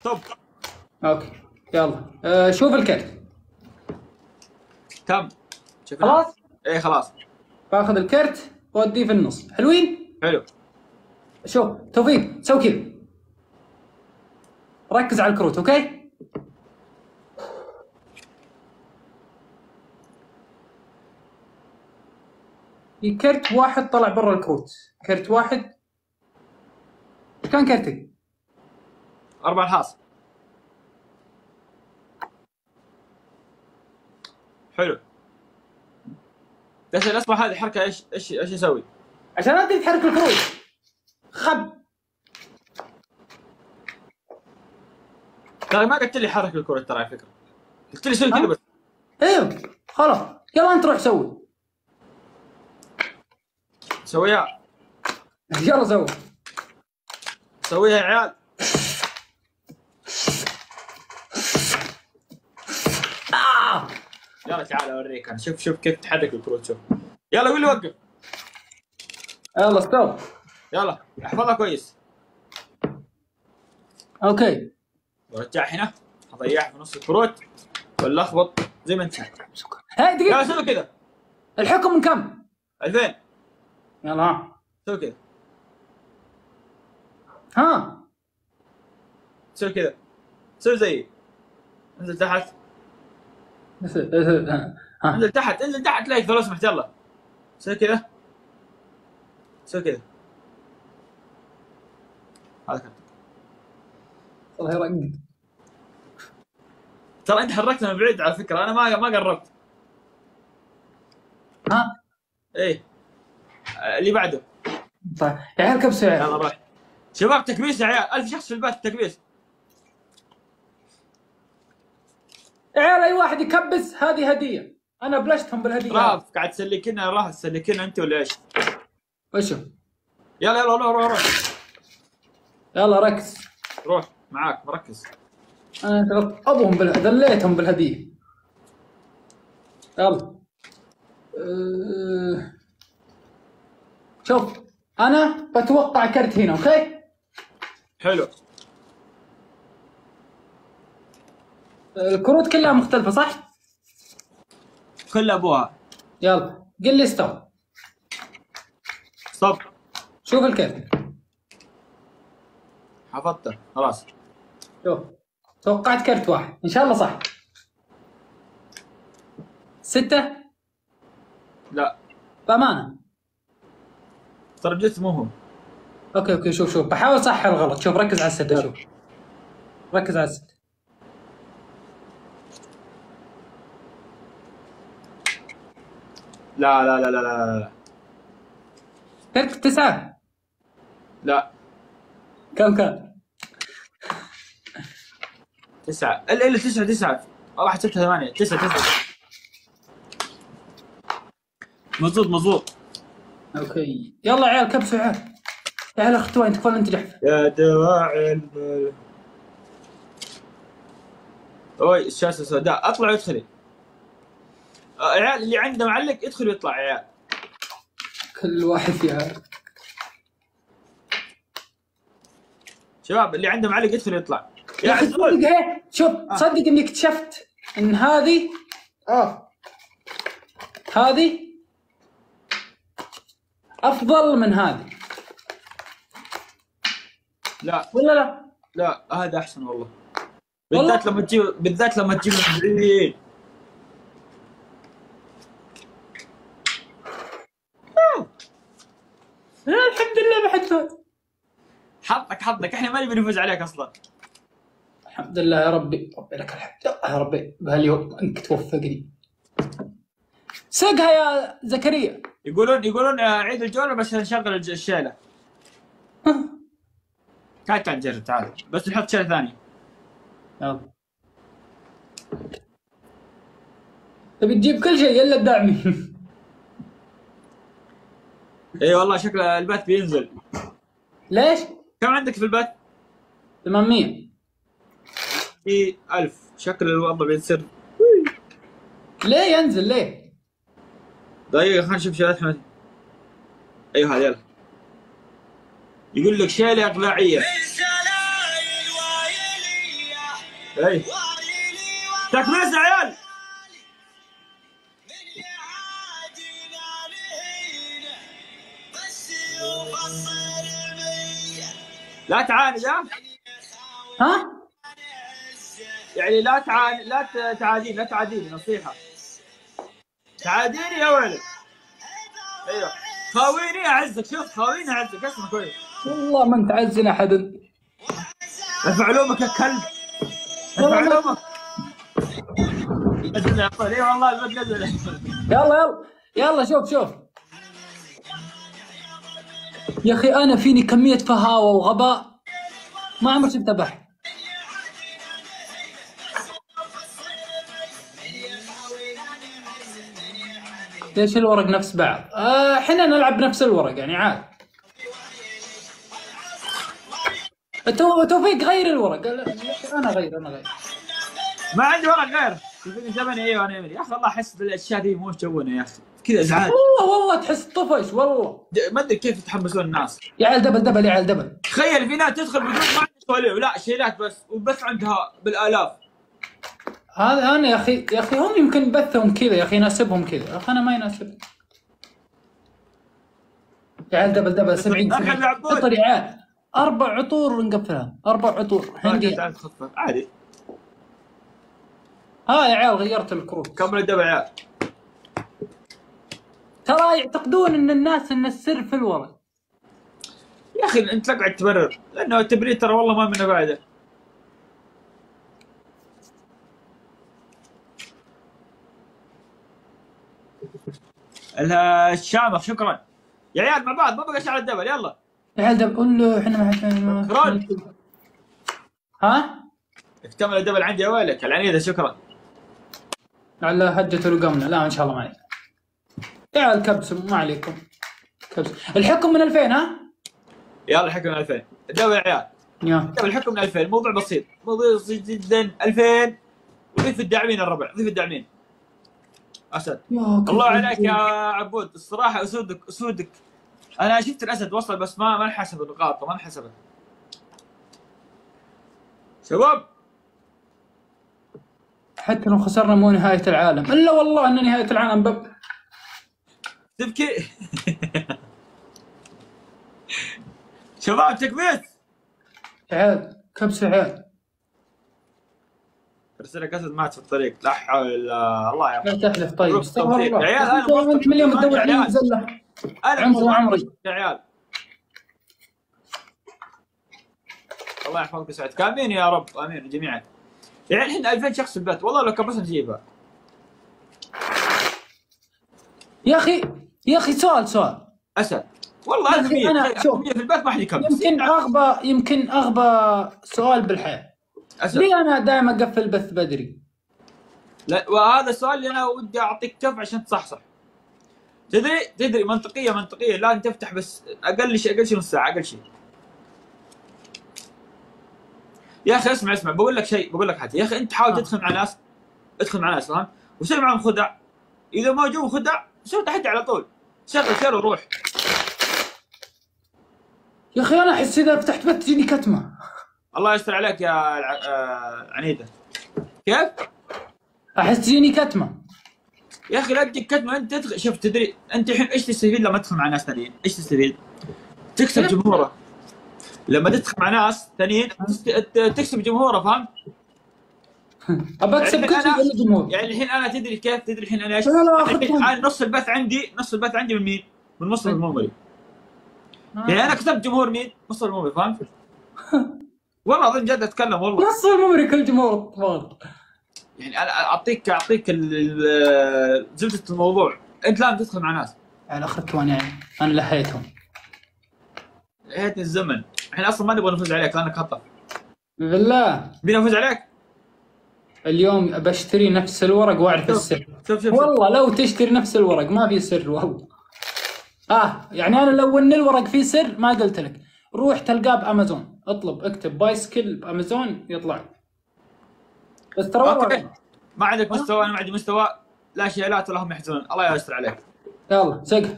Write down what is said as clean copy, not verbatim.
طب اوكي يلا شوف الكرت. تم. خلاص؟ ايه خلاص. باخذ الكرت واوديه في النص. حلوين؟ حلو. شوف توفيق سوي كذا، ركز على الكروت. اوكي؟ في كرت واحد طلع برا الكروت، كرت واحد. كان كرتك 4 الحاص. حلو. بس الاصبع هذه حركه ايش اسوي؟ عشان انت تحرك الكروت. خب ترى ما قلت لي حرك الكرة، ترى على فكره قلت لي سوي كذا بس. ايوه خلاص يلا انت روح سوي. سويها. يلا سوي. سويها يا عيال. يلا تعال اوريك انا. شوف كيف تحرك الكروت. شوف يلا قول لي وقف. يلا ستوب. يلا احفظها كويس. اوكي ورجع هنا. اضيعها في نص الكروت ولا اخبط زي ما انت. هاي دقيقة. يلا سوي كذا. الحكم من كم؟ 2000. يلا ها. سوي كذا. ها سوي كذا. سوي زيي. انزل تحت. ها انزل تحت لا لو سمحت. يلا سوي كذا. سوي كذا. هذا كذا. والله يرقد. ترى انت حركتها من بعيد على فكره، انا ما قربت. ها ايه اللي بعده. طيب يا عيال كبسوا يا يلا عيال. روح شباب. تكبيس يا عيال. 1000 شخص في البث تكبيس. يا عيال اي واحد يكبس هذه هدية. انا بلشتهم بالهدية. راف قاعد تسلكنا. راح تسلكنا انت ولا ايش؟ وشو؟ يلا روح. يلا ركز. روح معاك مركز. انا ابوهم دليتهم بالهدية. يلا شوف انا بتوقع كرت هنا. اوكي حلو. الكروت كلها مختلفة صح؟ كل ابوها. يلا قل لي استوى. صب. شوف الكرت. حفظته خلاص. شوف توقعت كرت واحد ان شاء الله صح. 6. لا بأمانة. ترى بجد مو هو. اوكي شوف بحاول صح الغلط. شوف ركز على الستة. شوف ركز على الستة. لا. كرت 9. لا كم كان؟ 9 الا 9. واحد 6 8 9. مضبوط. اوكي يلا يا عيال كبسوا يا عيال. يا عيال اختوى انت كفايه انت جحفه. يا دواعي المال. اوي الشاشه سوداء. اطلع وادخلي. عيال اللي عنده معلق ادخل ويطلع يا عيال. كل واحد فيها. شباب اللي عنده معلق ادخل ويطلع. يا اخي تصدق ايه؟ شوف تصدق اني اكتشفت ان هذه هذه افضل من هذه. لا ولا لا هذا احسن والله. بالذات لما تجيب من بعيد. الحمد لله ما حد فاز. حظك احنا ما نبي نفوز عليك اصلا. الحمد لله يا ربي لك الحمد يا ربي بهاليوم انك توفقني. سقها يا زكريا. يقولون عيد الجولة بس نشغل الشيلة. تعال نجرب. تعال بس نحط شيلة ثانية. يلا تبي تجيب كل شيء الا الدعمي. اي والله شكل البث بينزل. ليش؟ كم عندك في البث؟ 800. في 1000. شكل الوضع بيصير. ليه ينزل ليه؟ دقيقة خلينا نشوف شيلات حمد. ايوه هذا يلا. يقول لك شيلة إقلاعية. اي تكبيس يا عيال. لا تعاند ها؟ يعني لا تعاند، لا تعاديني، لا تعاديني، نصيحة. تعاديني يا ولد. ايوه خاويني اعزك، شوف خاويني اعزك، اسمع كويس. والله ما انت عزنا احد. ارفع علومك يا كلب، ارفع علومك. نزل يا طول، اي والله نزل. يلا يلا شوف يا اخي انا فيني كميه فهاوه وغباء ما عمري شفتها بحر. ليش الورق نفس بعض؟ احنا نلعب نفس الورق يعني عاد. توفيق غير الورق. انا غير ما عندي ورق غيره. تفيدني زمني ايوه انا يا اخي والله احس بالاشياء دي مو جونا يا اخي، كذا ازعاج. والله تحس طفش والله. ما ادري كيف يتحمسون الناس. يا عيال دبل يا عيال دبل. تخيل في ناس تدخل بدون ما عندها سواليف، لا شيلات بس، وبس عندها بالالاف. هذا انا يا اخي هم يمكن بثهم كذا يا اخي يناسبهم كذا، يا اخي انا ما يناسبني. يا عيال دبل 70 عطر يا عيال 4 عطور نقفلها 4 عطور عادي عادي. ها يا عيال غيرت الكروت. كمل الدبل يا عيال. ترى يعتقدون ان الناس ان السر في الورق. يا اخي انت تقعد تبرر، لانه التبرير ترى والله ما منه فائده. الشامخ شكرا يا عيال، مع بعض ما بقى شعر الدبل. يلا يا عيال دبل قول له احنا ما ها؟ اكتمل الدبل عندي يا ويلك العنيده. شكرا على هجة رقمنا. لا ان شاء الله ما عليك يا عيال، كبسوا ما عليكم. كبسوا الحكم من 2000. ها يلا الحكم من 2000 الدبل يا عيال. الدبل الحكم من 2000. موضوع بسيط، موضوع بسيط جدا. 2000 وضيف الداعمين الربع، ضيف الداعمين. اسد الله عليك يا عبود الصراحه. اسودك انا شفت الاسد وصل بس ما انحسب النقاط، ما انحسبت شباب. حتى لو خسرنا مو نهايه العالم، الا والله ان نهايه العالم تبكي. شباب تكبيس عاد كبس عاد. ارسلك اسد مات في الطريق. لا حول الله. الله يرحمه. لا تحلف. طيب استغفر الله يا عيال انا انت من اليوم تدور علي مزله. عمري يا عيال. الله يحفظك ويسعدك. امين يا رب، امين جميعا. يعني الحين 2000 شخص في البث، والله لو كبسنا نجيبها. يا اخي سؤال اسد والله 1100 انا شوف في البث ما حد يكبس. يمكن اغبى سؤال بالحياه. ليه انا دائما اقفل بث بدري؟ لا وهذا السؤال اللي انا ودي اعطيك كف عشان تصحصح. تدري منطقيه لا انت تفتح بس اقل شيء نص ساعه اقل شيء. يا اخي اسمع بقول لك حاجه يا اخي. انت حاول تدخل مع ناس فاهم، وسوي معهم خدع. اذا ما جو خدع سوي تحدي على طول، شغل شير وروح. يا اخي انا احس اذا فتحت بث تجيني كتمه. الله يستر عليك يا عنيده. كيف؟ احس تجيني كتمه يا اخي لا تجيك كتمه. انت تدخل شوف تدري انت الحين ايش تستفيد لما تدخل مع ناس ثانيين؟ ايش تستفيد؟ تكسب جمهوره. لما تدخل مع ناس ثانيين تكسب جمهوره فهمت؟ ابى اكسب كل شيء الجمهور. يعني الحين انا تدري كيف؟ تدري الحين انا ايش؟ الحين نص البث عندي من مين؟ من مصطفى المنوري. يعني انا كسبت جمهور مين؟ مصطفى المنوري فهمت؟ والله اظن جد اتكلم والله. مصطفى المنوري كل جمهور طفال. يعني انا اعطيك زبده الموضوع. انت لازم تدخل مع ناس. على اخرك وانا انا لهيتهم. لهيتني الزمن. الحين اصلا ما نبغى نفوز عليك لانك خطر. بالله بينا نفوز عليك. اليوم بشتري نفس الورق واعرف السر. شوف والله لو تشتري نفس الورق ما في سر والله. يعني انا لو ان الورق فيه سر ما قلت لك. روح تلقاه بامازون، اكتب بايسكل بامازون يطلع. بس ترى والله ما عندك مستوى، انا ما عندي مستوى. لا شيء لا هم يحزنون. الله يستر عليك. يلا سقف.